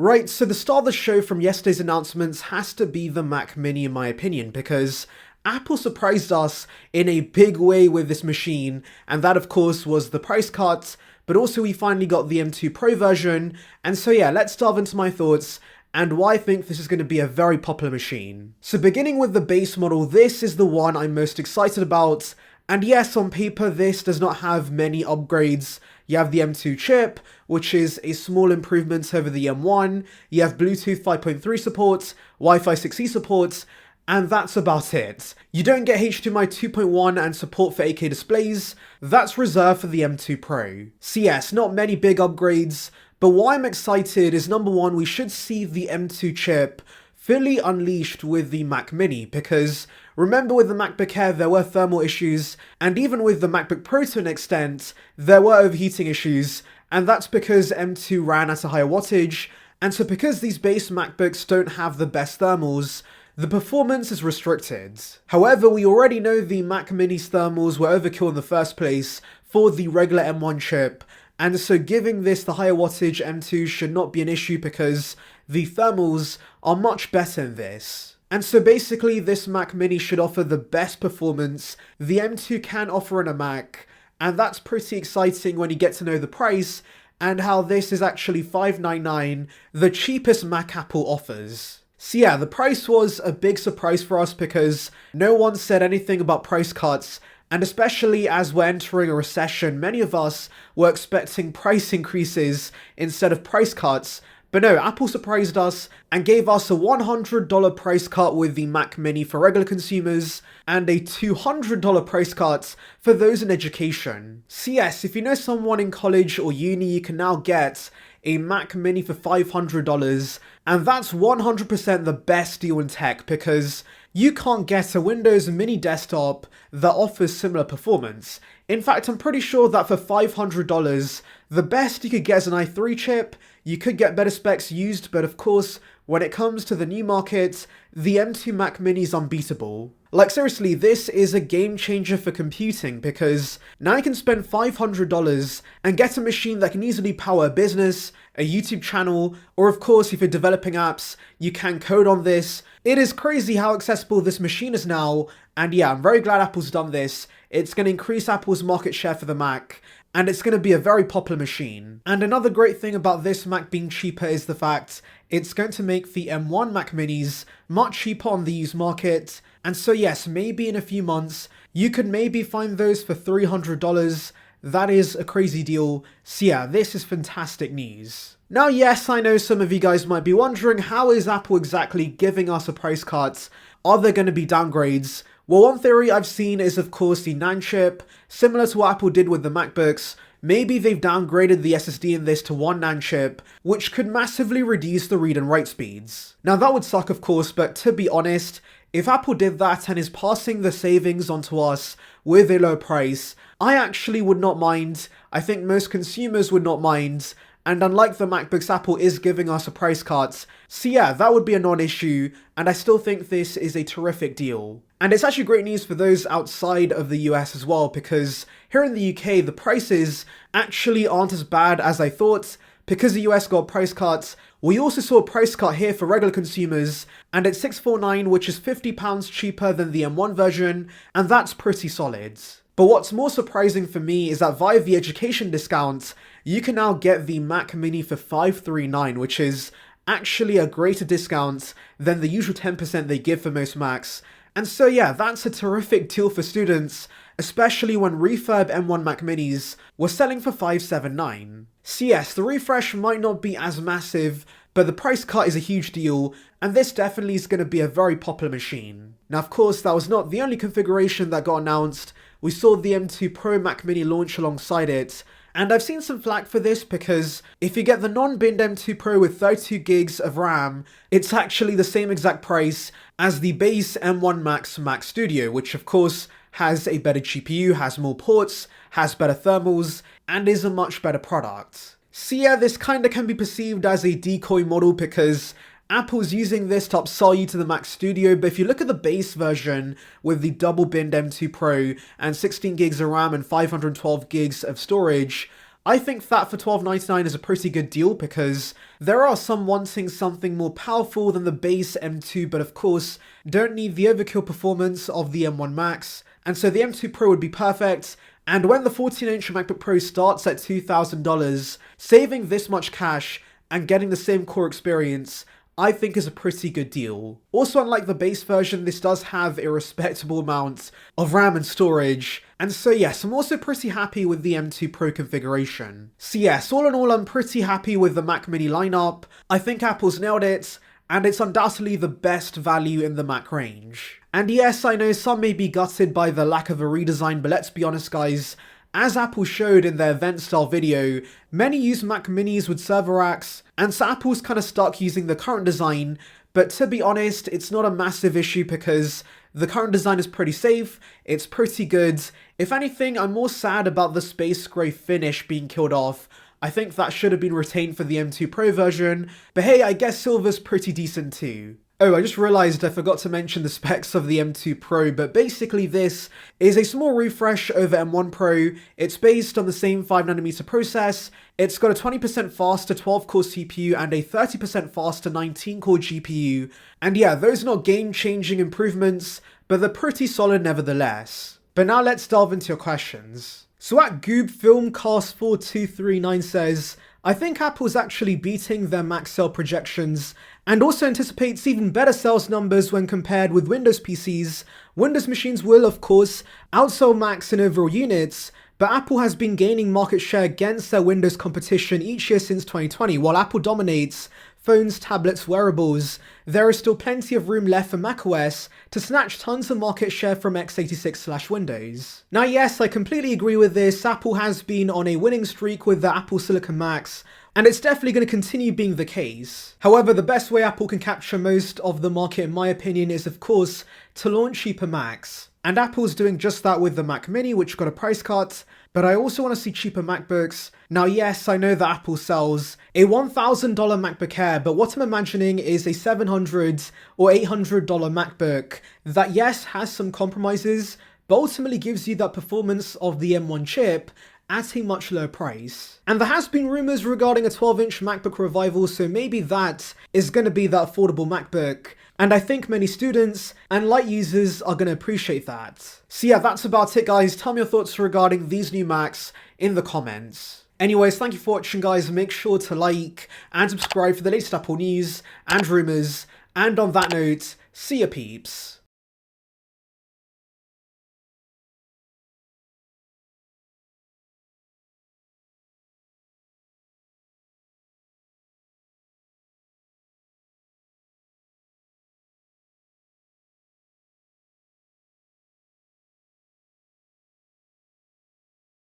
Right, so the star of the show from yesterday's announcements has to be the Mac Mini in my opinion, because Apple surprised us in a big way with this machine, and that of course was the price cut, but also we finally got the M2 Pro version, and so yeah, let's dive into my thoughts and why I think this is going to be a very popular machine. So beginning with the base model, this is the one I'm most excited about, and yes, on paper this does not have many upgrades. You have the M2 chip, which is a small improvement over the M1, you have Bluetooth 5.3 support, Wi-Fi 6E support, and that's about it. You don't get HDMI 2.1 and support for 8K displays, that's reserved for the M2 Pro. So yes, not many big upgrades, but why I'm excited is number one, we should see the M2 chip fully unleashed with the Mac Mini, because remember with the MacBook Air there were thermal issues, and even with the MacBook Pro to an extent, there were overheating issues, and that's because M2 ran at a higher wattage, and so because these base MacBooks don't have the best thermals, the performance is restricted. However, we already know the Mac Mini's thermals were overkill in the first place for the regular M1 chip, and so giving this the higher wattage M2 should not be an issue because the thermals are much better in this. And so basically this Mac Mini should offer the best performance the M2 can offer in a Mac, and that's pretty exciting when you get to know the price and how this is actually $599, the cheapest Mac Apple offers. So yeah, the price was a big surprise for us because no one said anything about price cuts, and especially as we're entering a recession, many of us were expecting price increases instead of price cuts. But no, Apple surprised us and gave us a $100 price cut with the Mac Mini for regular consumers and a $200 price cut for those in education. So yes, if you know someone in college or uni, you can now get a Mac Mini for $500, and that's 100% the best deal in tech because you can't get a Windows Mini desktop that offers similar performance. In fact, I'm pretty sure that for $500, the best you could get is an i3 chip. You could get better specs used, but of course, when it comes to the new market, the M2 Mac Mini is unbeatable. Like seriously, this is a game changer for computing because now you can spend $500 and get a machine that can easily power a business, a YouTube channel, or of course if you're developing apps, you can code on this. It is crazy how accessible this machine is now, and yeah, I'm very glad Apple's done this. It's going to increase Apple's market share for the Mac, and it's going to be a very popular machine. And another great thing about this Mac being cheaper is the fact it's going to make the M1 Mac Minis much cheaper on the used market. And so yes, maybe in a few months, you could maybe find those for $300. That is a crazy deal. So yeah, this is fantastic news. Now yes, I know some of you guys might be wondering, how is Apple exactly giving us a price cut? Are there going to be downgrades? Well, one theory I've seen is of course the NAND chip, similar to what Apple did with the MacBooks. Maybe they've downgraded the SSD in this to one NAND chip, which could massively reduce the read and write speeds. Now that would suck of course, but to be honest, if Apple did that and is passing the savings onto us with a low price, I actually would not mind. I think most consumers would not mind. And unlike the MacBooks, Apple is giving us a price cut. So yeah, that would be a non-issue, and I still think this is a terrific deal. And it's actually great news for those outside of the US as well, because here in the UK, the prices actually aren't as bad as I thought. Because the US got price cuts, we also saw a price cut here for regular consumers, and it's $649, which is £50 cheaper than the M1 version, and that's pretty solid. But what's more surprising for me is that via the education discount, you can now get the Mac Mini for $539, which is actually a greater discount than the usual 10% they give for most Macs. And so yeah, that's a terrific deal for students, especially when refurb M1 Mac Minis were selling for $579. So yes, the refresh might not be as massive, but the price cut is a huge deal, and this definitely is going to be a very popular machine. Now of course, that was not the only configuration that got announced. We saw the M2 Pro Mac Mini launch alongside it, and I've seen some flack for this because if you get the non-binned M2 Pro with 32 gigs of RAM, it's actually the same exact price as the base M1 Max Mac Studio, which of course has a better GPU, has more ports, has better thermals, and is a much better product. So yeah, this kinda can be perceived as a decoy model because Apple's using this to upsell you to the Mac Studio, but if you look at the base version with the double binned M2 Pro and 16 gigs of RAM and 512 gigs of storage, I think that for $12.99 is a pretty good deal because there are some wanting something more powerful than the base M2, but of course don't need the overkill performance of the M1 Max, and so the M2 Pro would be perfect. And when the 14-inch MacBook Pro starts at $2,000, saving this much cash and getting the same core experience, I think is a pretty good deal. Also, unlike the base version, this does have a respectable amount of RAM and storage, and so yes, I'm also pretty happy with the M2 Pro configuration. So yes, all in all, I'm pretty happy with the Mac Mini lineup. I think Apple's nailed it, and it's undoubtedly the best value in the Mac range. And yes, I know some may be gutted by the lack of a redesign, but let's be honest guys, as Apple showed in their event style video, many use Mac Minis with server racks, and so Apple's kind of stuck using the current design, but to be honest, it's not a massive issue because the current design is pretty safe, it's pretty good. If anything, I'm more sad about the space gray finish being killed off. I think that should have been retained for the M2 Pro version, but hey, I guess silver's pretty decent too. Oh, I just realized I forgot to mention the specs of the M2 Pro, but basically this is a small refresh over M1 Pro. It's based on the same 5nm process. It's got a 20% faster 12-core CPU and a 30% faster 19-core GPU. And yeah, those are not game-changing improvements, but they're pretty solid nevertheless. But now let's delve into your questions. So at GoobFilmCast4239 says, I think Apple's actually beating their Mac sale projections and also anticipates even better sales numbers when compared with Windows PCs. Windows machines will, of course, outsell Macs in overall units, but Apple has been gaining market share against their Windows competition each year since 2020. While Apple dominates phones, tablets, wearables, there is still plenty of room left for macOS to snatch tons of market share from x86/Windows. Now yes, I completely agree with this. Apple has been on a winning streak with the Apple Silicon Macs, and it's definitely going to continue being the case. However, the best way Apple can capture most of the market, in my opinion, is of course to launch cheaper Macs. And Apple's doing just that with the Mac Mini, which got a price cut, but I also want to see cheaper MacBooks. Now yes, I know that Apple sells a $1,000 MacBook Air, but what I'm imagining is a $700 or $800 MacBook that yes, has some compromises, but ultimately gives you that performance of the M1 chip at a much lower price. And there has been rumors regarding a 12-inch MacBook revival, so maybe that is going to be that affordable MacBook. And I think many students and light users are going to appreciate that. So yeah, that's about it guys. Tell me your thoughts regarding these new Macs in the comments. Anyways, thank you for watching guys. Make sure to like and subscribe for the latest Apple news and rumors. And on that note, see ya peeps.